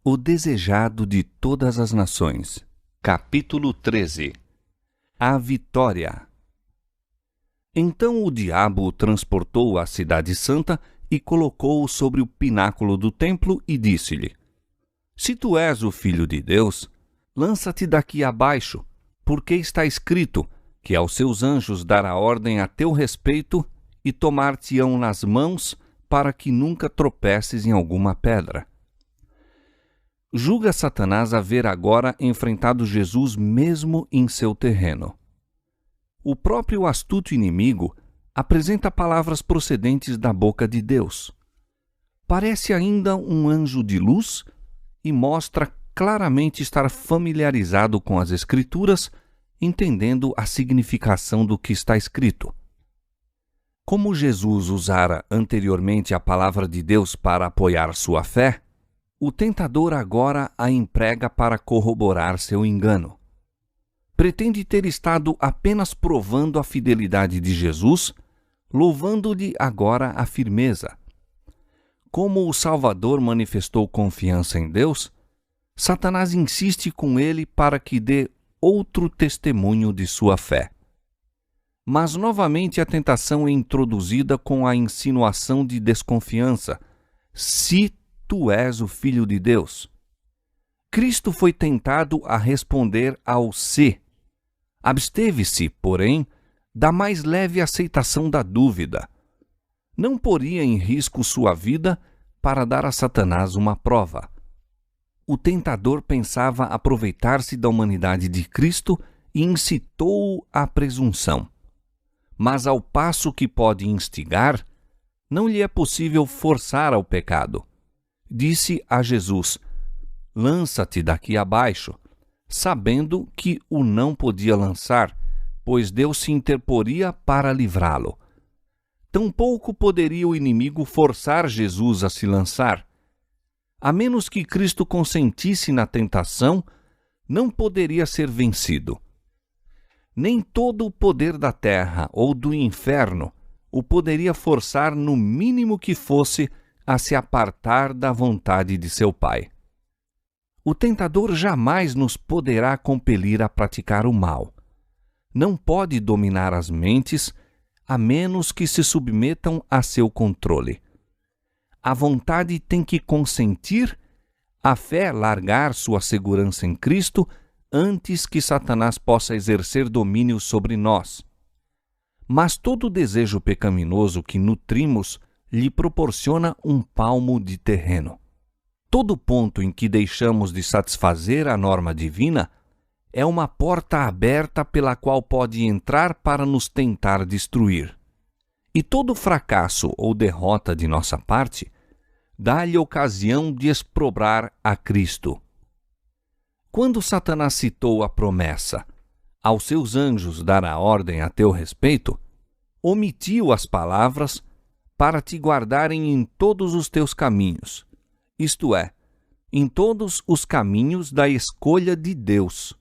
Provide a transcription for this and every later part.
O desejado de todas as nações. Capítulo 13. A vitória. Então o diabo o transportou à cidade santa e colocou-o sobre o pináculo do templo e disse-lhe: Se tu és o Filho de Deus, lança-te daqui abaixo, porque está escrito que aos seus anjos dará ordem a teu respeito e tomar-te-ão nas mãos para que nunca tropeces em alguma pedra. Julga Satanás haver agora enfrentado Jesus mesmo em seu terreno. O próprio astuto inimigo apresenta palavras procedentes da boca de Deus. Parece ainda um anjo de luz e mostra claramente estar familiarizado com as Escrituras, entendendo a significação do que está escrito. Como Jesus usara anteriormente a palavra de Deus para apoiar sua fé, o tentador agora a emprega para corroborar seu engano. Pretende ter estado apenas provando a fidelidade de Jesus, louvando-lhe agora a firmeza. Como o Salvador manifestou confiança em Deus, Satanás insiste com ele para que dê outro testemunho de sua fé. Mas novamente a tentação é introduzida com a insinuação de desconfiança: se tu és o Filho de Deus. Cristo foi tentado a responder ao se. Absteve-se, porém, da mais leve aceitação da dúvida. Não poria em risco sua vida para dar a Satanás uma prova. O tentador pensava aproveitar-se da humanidade de Cristo e incitou-o à presunção. Mas ao passo que pode instigar, não lhe é possível forçar ao pecado. Disse a Jesus: lança-te daqui abaixo, sabendo que o não podia lançar, pois Deus se interporia para livrá-lo. Tampouco poderia o inimigo forçar Jesus a se lançar. A menos que Cristo consentisse na tentação, não poderia ser vencido. Nem todo o poder da terra ou do inferno o poderia forçar, no mínimo que fosse, a se apartar da vontade de seu Pai. O tentador jamais nos poderá compelir a praticar o mal. Não pode dominar as mentes, a menos que se submetam a seu controle. A vontade tem que consentir, a fé largar sua segurança em Cristo antes que Satanás possa exercer domínio sobre nós. Mas todo desejo pecaminoso que nutrimos lhe proporciona um palmo de terreno. Todo ponto em que deixamos de satisfazer a norma divina é uma porta aberta pela qual pode entrar para nos tentar destruir. E todo fracasso ou derrota de nossa parte dá-lhe ocasião de exprobrar a Cristo. Quando Satanás citou a promessa: aos seus anjos dará ordem a teu respeito, omitiu as palavras: para te guardarem em todos os teus caminhos, isto é, em todos os caminhos da escolha de Deus.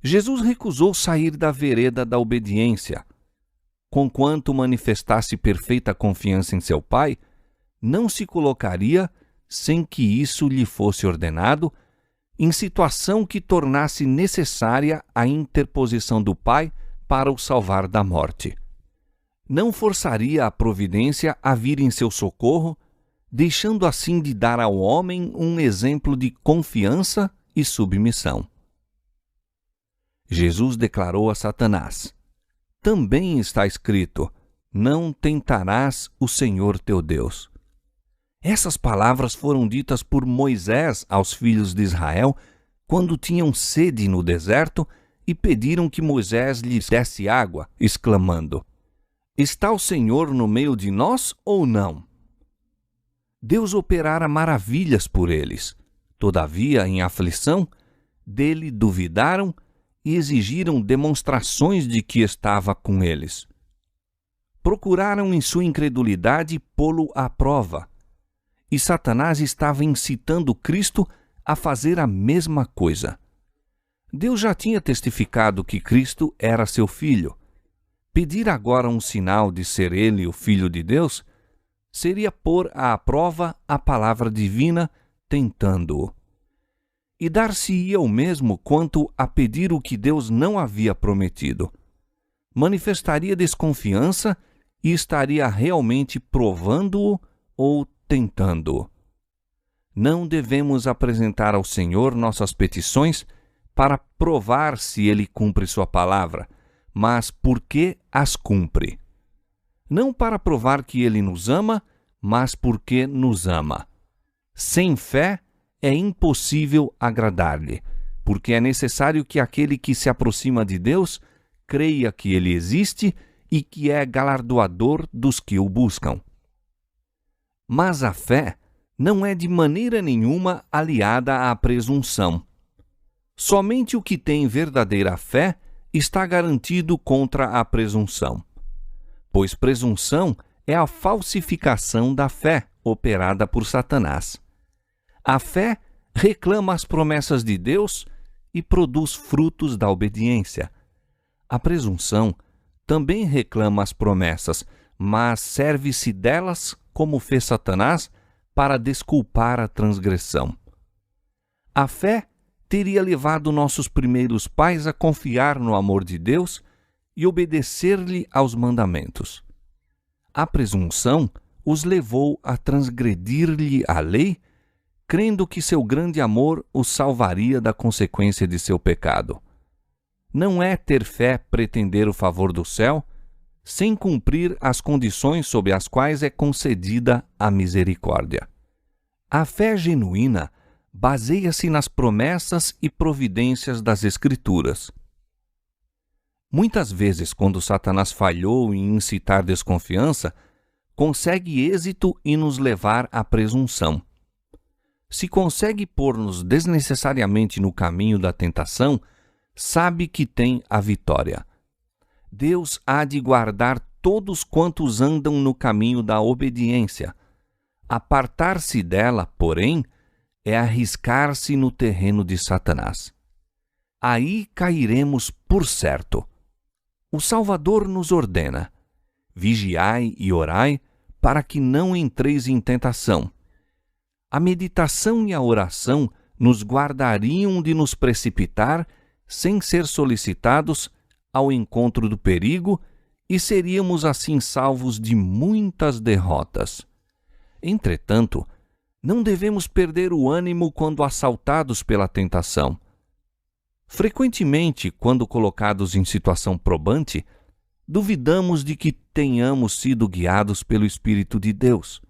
Jesus recusou sair da vereda da obediência. Conquanto manifestasse perfeita confiança em seu Pai, não se colocaria, sem que isso lhe fosse ordenado, em situação que tornasse necessária a interposição do Pai para o salvar da morte. Não forçaria a providência a vir em seu socorro, deixando assim de dar ao homem um exemplo de confiança e submissão. Jesus declarou a Satanás: também está escrito: não tentarás o Senhor teu Deus. Essas palavras foram ditas por Moisés aos filhos de Israel quando tinham sede no deserto e pediram que Moisés lhes desse água, exclamando: está o Senhor no meio de nós ou não? Deus operara maravilhas por eles. Todavia, em aflição, dele duvidaram e exigiram demonstrações de que estava com eles. Procuraram em sua incredulidade pô-lo à prova. E Satanás estava incitando Cristo a fazer a mesma coisa. Deus já tinha testificado que Cristo era seu Filho. Pedir agora um sinal de ser ele o Filho de Deus seria pôr à prova a palavra divina tentando-o. E dar-se-ia o mesmo quanto a pedir o que Deus não havia prometido. Manifestaria desconfiança e estaria realmente provando-o ou tentando-o. Não devemos apresentar ao Senhor nossas petições para provar se Ele cumpre sua palavra, mas porque as cumpre. Não para provar que Ele nos ama, mas porque nos ama. Sem fé é impossível agradar-lhe, porque é necessário que aquele que se aproxima de Deus creia que Ele existe e que é galardoador dos que o buscam. Mas a fé não é de maneira nenhuma aliada à presunção. Somente o que tem verdadeira fé está garantido contra a presunção, pois presunção é a falsificação da fé operada por Satanás. A fé reclama as promessas de Deus e produz frutos da obediência. A presunção também reclama as promessas, mas serve-se delas, como fez Satanás, para desculpar a transgressão. A fé teria levado nossos primeiros pais a confiar no amor de Deus e obedecer-lhe aos mandamentos. A presunção os levou a transgredir-lhe a lei, crendo que seu grande amor os salvaria da consequência de seu pecado. Não é ter fé pretender o favor do céu, sem cumprir as condições sob as quais é concedida a misericórdia. A fé genuína baseia-se nas promessas e providências das Escrituras. Muitas vezes, quando Satanás falhou em incitar desconfiança, consegue êxito em nos levar à presunção. Se consegue pôr-nos desnecessariamente no caminho da tentação, sabe que tem a vitória. Deus há de guardar todos quantos andam no caminho da obediência. Apartar-se dela, porém, é arriscar-se no terreno de Satanás. Aí cairemos por certo. O Salvador nos ordena: vigiai e orai, para que não entreis em tentação. A meditação e a oração nos guardariam de nos precipitar, sem ser solicitados, ao encontro do perigo, e seríamos assim salvos de muitas derrotas. Entretanto, não devemos perder o ânimo quando assaltados pela tentação. Frequentemente, quando colocados em situação probante, duvidamos de que tenhamos sido guiados pelo Espírito de Deus.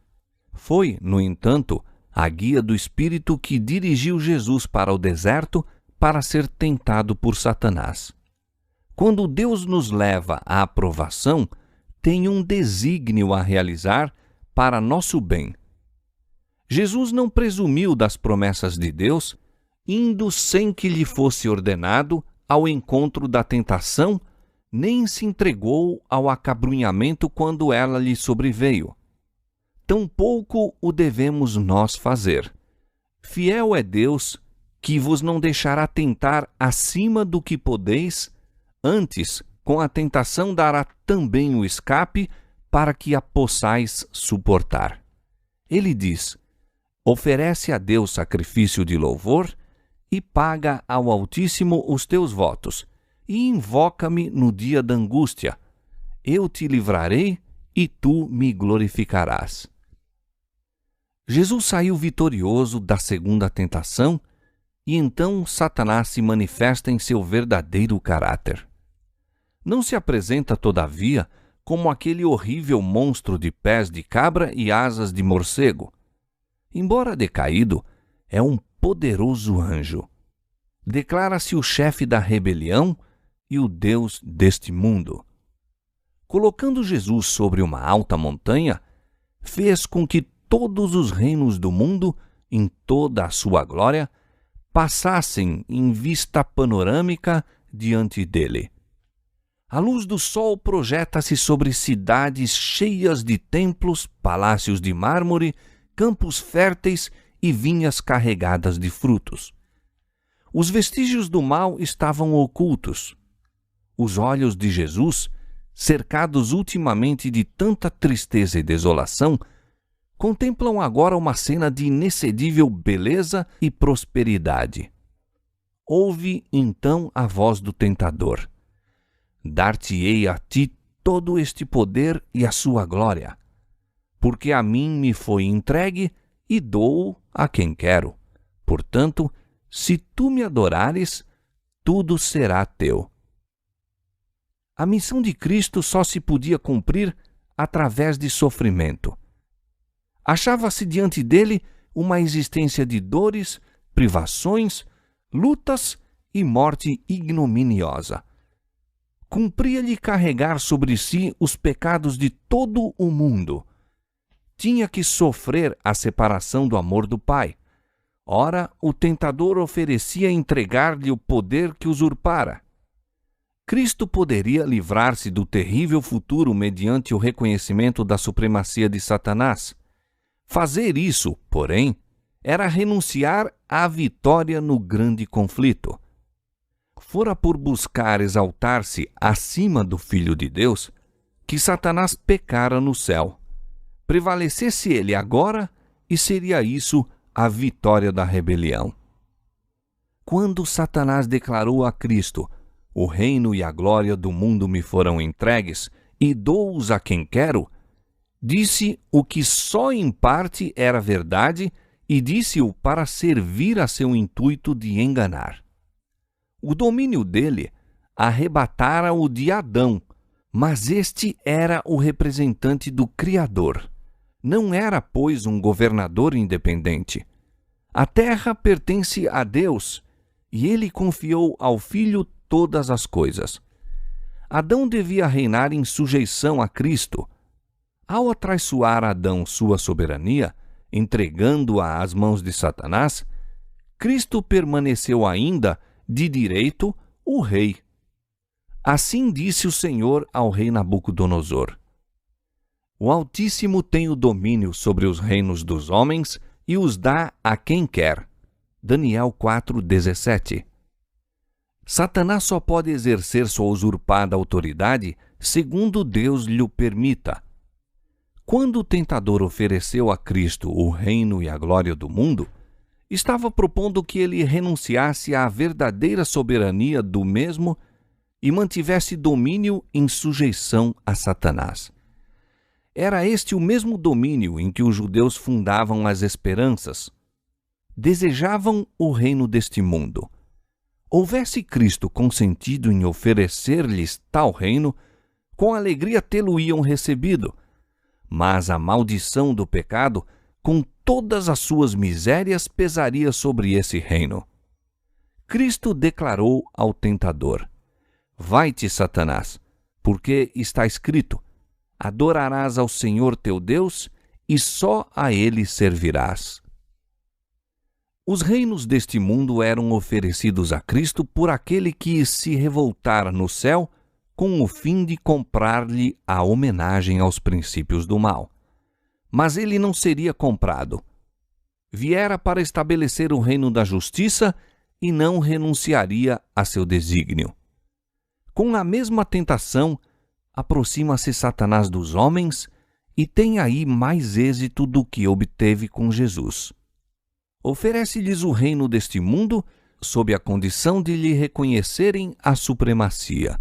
Foi, no entanto, a guia do Espírito que dirigiu Jesus para o deserto para ser tentado por Satanás. Quando Deus nos leva à aprovação, tem um desígnio a realizar para nosso bem. Jesus não presumiu das promessas de Deus, indo sem que lhe fosse ordenado ao encontro da tentação, nem se entregou ao acabrunhamento quando ela lhe sobreveio. Tampouco o devemos nós fazer. Fiel é Deus, que vos não deixará tentar acima do que podeis, antes, com a tentação dará também o escape, para que a possais suportar. Ele diz: oferece a Deus sacrifício de louvor e paga ao Altíssimo os teus votos, e invoca-me no dia da angústia. Eu te livrarei e tu me glorificarás. Jesus saiu vitorioso da segunda tentação, e então Satanás se manifesta em seu verdadeiro caráter. Não se apresenta, todavia, como aquele horrível monstro de pés de cabra e asas de morcego. Embora decaído, é um poderoso anjo. Declara-se o chefe da rebelião e o Deus deste mundo. Colocando Jesus sobre uma alta montanha, fez com que todos os reinos do mundo, em toda a sua glória, passassem em vista panorâmica diante dele. A luz do sol projeta-se sobre cidades cheias de templos, palácios de mármore, campos férteis e vinhas carregadas de frutos. Os vestígios do mal estavam ocultos. Os olhos de Jesus, cercados ultimamente de tanta tristeza e desolação, contemplam agora uma cena de inexcedível beleza e prosperidade. Ouve então a voz do tentador: dar-te-ei a ti todo este poder e a sua glória, porque a mim me foi entregue e dou-o a quem quero. Portanto, se tu me adorares, tudo será teu. A missão de Cristo só se podia cumprir através de sofrimento. Achava-se diante dele uma existência de dores, privações, lutas e morte ignominiosa. Cumpria-lhe carregar sobre si os pecados de todo o mundo. Tinha que sofrer a separação do amor do Pai. Ora, o tentador oferecia entregar-lhe o poder que usurpara. Cristo poderia livrar-se do terrível futuro mediante o reconhecimento da supremacia de Satanás. Fazer isso, porém, era renunciar à vitória no grande conflito. Fora por buscar exaltar-se acima do Filho de Deus que Satanás pecara no céu. Prevalecesse ele agora, e seria isso a vitória da rebelião. Quando Satanás declarou a Cristo: o reino e a glória do mundo me foram entregues, e dou-os a quem quero, disse o que só em parte era verdade, e disse-o para servir a seu intuito de enganar. O domínio dele arrebatara-o de Adão, mas este era o representante do Criador. Não era, pois, um governador independente. A terra pertence a Deus, e ele confiou ao Filho todas as coisas. Adão devia reinar em sujeição a Cristo. Ao atraiçoar Adão sua soberania, entregando-a às mãos de Satanás, Cristo permaneceu ainda, de direito, o rei. Assim disse o Senhor ao rei Nabucodonosor: o Altíssimo tem o domínio sobre os reinos dos homens e os dá a quem quer. Daniel 4:17. Satanás só pode exercer sua usurpada autoridade segundo Deus lhe o permita. Quando o tentador ofereceu a Cristo o reino e a glória do mundo, estava propondo que ele renunciasse à verdadeira soberania do mesmo e mantivesse domínio em sujeição a Satanás. Era este o mesmo domínio em que os judeus fundavam as esperanças. Desejavam o reino deste mundo. Houvesse Cristo consentido em oferecer-lhes tal reino, com alegria tê-lo-iam recebido. Mas a maldição do pecado, com todas as suas misérias, pesaria sobre esse reino. Cristo declarou ao tentador: vai-te, Satanás, porque está escrito: adorarás ao Senhor teu Deus e só a ele servirás. Os reinos deste mundo eram oferecidos a Cristo por aquele que se revoltara no céu com o fim de comprar-lhe a homenagem aos princípios do mal. Mas ele não seria comprado. Viera para estabelecer o reino da justiça e não renunciaria a seu desígnio. Com a mesma tentação, aproxima-se Satanás dos homens e tem aí mais êxito do que obteve com Jesus. Oferece-lhes o reino deste mundo sob a condição de lhe reconhecerem a supremacia.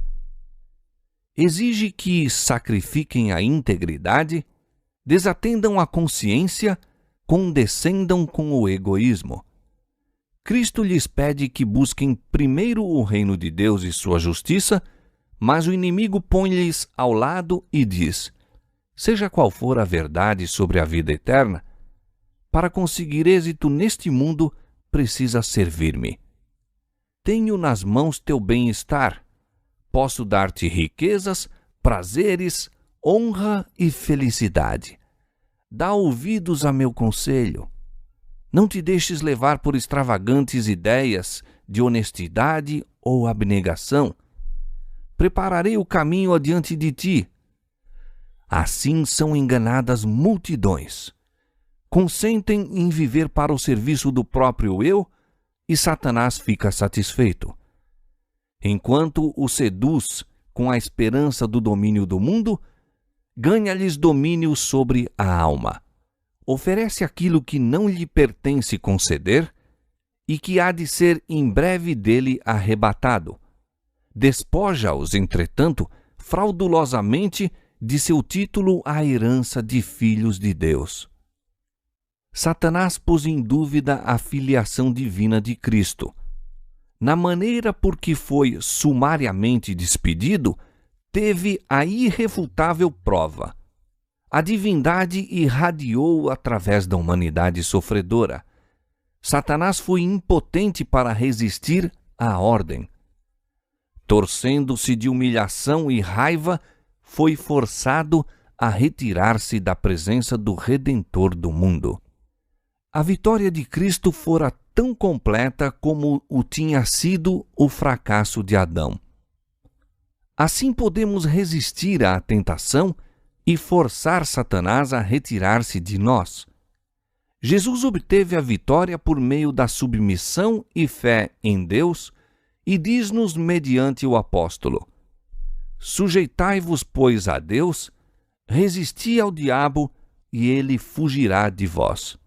Exige que sacrifiquem a integridade, desatendam a consciência, condescendam com o egoísmo. Cristo lhes pede que busquem primeiro o reino de Deus e sua justiça, mas o inimigo põe-lhes ao lado e diz: seja qual for a verdade sobre a vida eterna, para conseguir êxito neste mundo, precisa servir-me. Tenho nas mãos teu bem-estar. Posso dar-te riquezas, prazeres, honra e felicidade. Dá ouvidos a meu conselho. Não te deixes levar por extravagantes ideias de honestidade ou abnegação. Prepararei o caminho adiante de ti. Assim são enganadas multidões. Consentem em viver para o serviço do próprio eu e Satanás fica satisfeito. Enquanto o seduz com a esperança do domínio do mundo, ganha-lhes domínio sobre a alma. oferece aquilo que não lhe pertence conceder e que há de ser em breve dele arrebatado. Despoja-os, entretanto, fraudulosamente de seu título à herança de filhos de Deus. Satanás pôs em dúvida a filiação divina de Cristo. Na maneira por que foi sumariamente despedido, teve a irrefutável prova. A divindade irradiou através da humanidade sofredora. Satanás foi impotente para resistir à ordem. Torcendo-se de humilhação e raiva, foi forçado a retirar-se da presença do Redentor do mundo. A vitória de Cristo fora tão completa como o tinha sido o fracasso de Adão. Assim podemos resistir à tentação e forçar Satanás a retirar-se de nós. Jesus obteve a vitória por meio da submissão e fé em Deus e diz-nos mediante o apóstolo: sujeitai-vos, pois, a Deus, resisti ao diabo e ele fugirá de vós.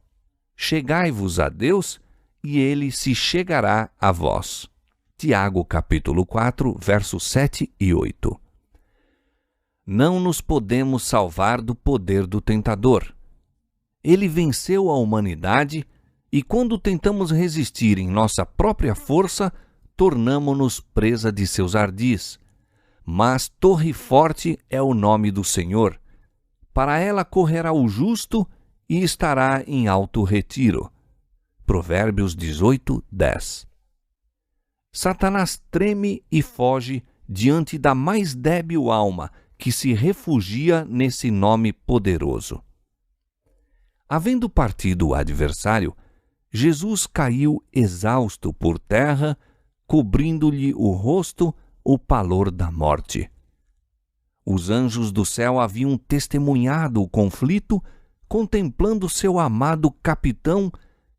Chegai-vos a Deus e ele se chegará a vós. Tiago capítulo 4, versos 7 e 8. Não nos podemos salvar do poder do tentador. Ele venceu a humanidade e quando tentamos resistir em nossa própria força, tornamo-nos presa de seus ardis. Mas torre forte é o nome do Senhor. Para ela correrá o justo e estará em alto retiro. Provérbios 18, 10. Satanás treme e foge diante da mais débil alma que se refugia nesse nome poderoso. Havendo partido o adversário, Jesus caiu exausto por terra, cobrindo-lhe o rosto o pavor da morte. Os anjos do céu haviam testemunhado o conflito, contemplando seu amado capitão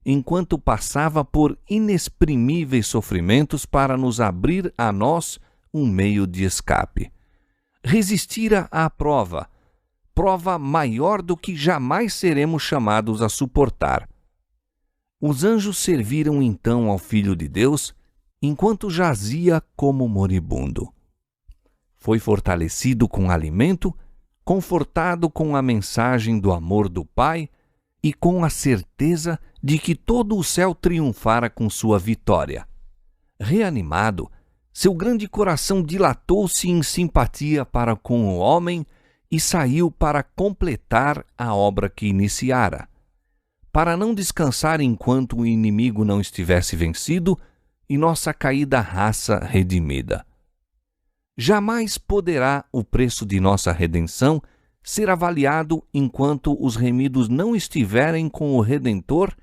enquanto passava por inexprimíveis sofrimentos para nos abrir a nós um meio de escape. Resistira à prova maior do que jamais seremos chamados a suportar. Os anjos serviram então ao Filho de Deus enquanto jazia como moribundo. Foi fortalecido com alimento, confortado com a mensagem do amor do Pai e com a certeza de que todo o céu triunfara com sua vitória. Reanimado, seu grande coração dilatou-se em simpatia para com o homem e saiu para completar a obra que iniciara. Para não descansar enquanto o inimigo não estivesse vencido e nossa caída raça redimida. Jamais poderá o preço de nossa redenção ser avaliado enquanto os remidos não estiverem com o Redentor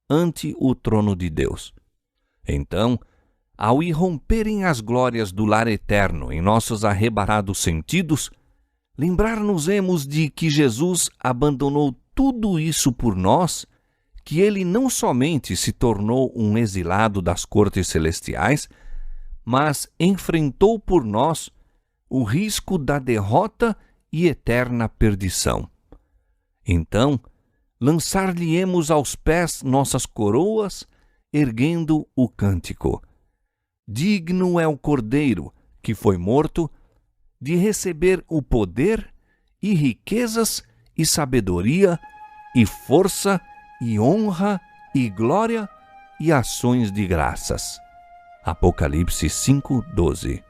ante o trono de Deus. Então, ao irromperem as glórias do lar eterno em nossos arrebatados sentidos, lembrar-nos-emos de que Jesus abandonou tudo isso por nós, que ele não somente se tornou um exilado das cortes celestiais, mas enfrentou por nós o risco da derrota e eterna perdição. Então, lançar-lhe-emos aos pés nossas coroas, erguendo o cântico: digno é o Cordeiro, que foi morto, de receber o poder e riquezas e sabedoria e força e honra e glória e ações de graças. Apocalipse 5:12.